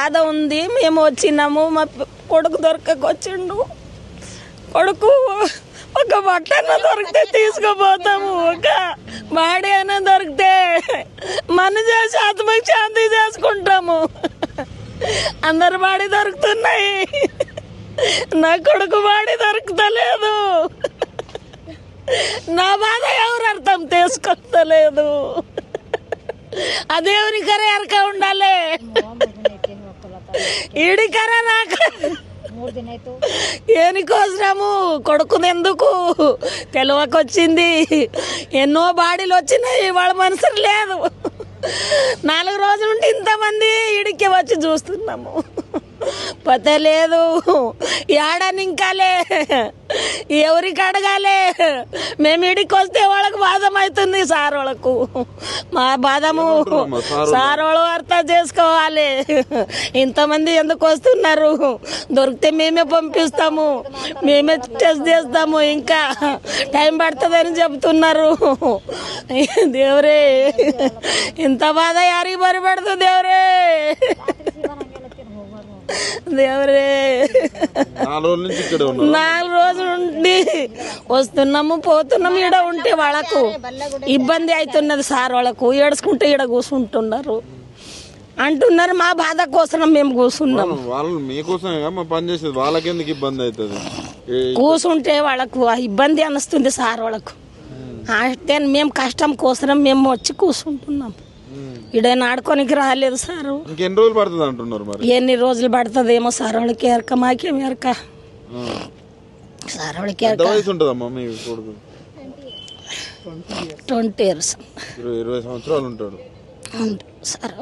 బాధ ఉంది, మేము వచ్చినాము, మా కొడుకు దొరకకొచ్చిండు. కొడుకు ఒక బట్టన దొరికితే తీసుకుపోతాము, ఒక బాడీ అయినా దొరికితే మన చేసి ఆత్మకి శాంతి చేసుకుంటాము. అందరు బాడీ దొరుకుతున్నాయి, నా కొడుకు బాడీ దొరుకుతలేదు. నా బాధ ఎవరు అర్థం చేసుకోలేదు. ఆ దేవునికరే ఎరక ఉండాలి, ఈడికరా నాకు ఏనికోసము కొడుకుని ఎందుకు తెలివకొచ్చింది. ఎన్నో బాడీలు వచ్చినాయి, వాళ్ళ మనసు లేదు. 4 రోజుల నుండి ఇంతమంది ఇడికి వచ్చి చూస్తున్నాము, పతే లేదు. ఏడనింకాలే, ఎవరికి అడగాలి? మేము ఇడికి వస్తే వాళ్ళకు బాధం అవుతుంది, సార్ వాళ్ళకు. మా బాధము సార్ వాళ్ళు అర్థం చేసుకోవాలి. ఇంతమంది ఎందుకు వస్తున్నారు? దొరికితే మేమే పంపిస్తాము, మేమే టెస్ట్ చేస్తాము, ఇంకా టైం పడుతుందని చెప్తున్నారు. దేవురే, ఇంత బాధ యారికి బరిపడుతుంది దేవురే, దేవురే. 4 రోజుల నుండి వస్తున్నాము, పోతున్నాము. ఈడ ఉంటే వాళ్ళకు ఇబ్బంది అవుతున్నది, సార్ వాళ్ళకు ఏడుచుకుంటే ఈడ కూర్చుంటున్నారు అంటున్నారు. మా బాధ కోసం మేము కూర్చున్నాము. కూర్చుంటే వాళ్ళకు ఇబ్బంది అనిస్తుంది సార్ వాళ్ళకు. అంటే మేము కష్టం కోసం మేము వచ్చి కూర్చుంటున్నాం. ఈడైనా ఆడుకోనికి రాలేదు సార్. ఎన్ని రోజులు పడుతుంది అంటున్నారు? ఎన్ని రోజులు పడుతుందేమో సార్ వాళ్ళకి ఎరక, మాకేం ఎరక. సార్ వాళ్ళకి 20 years. 20 సంవత్సరాలు ఉంటాడు సార్.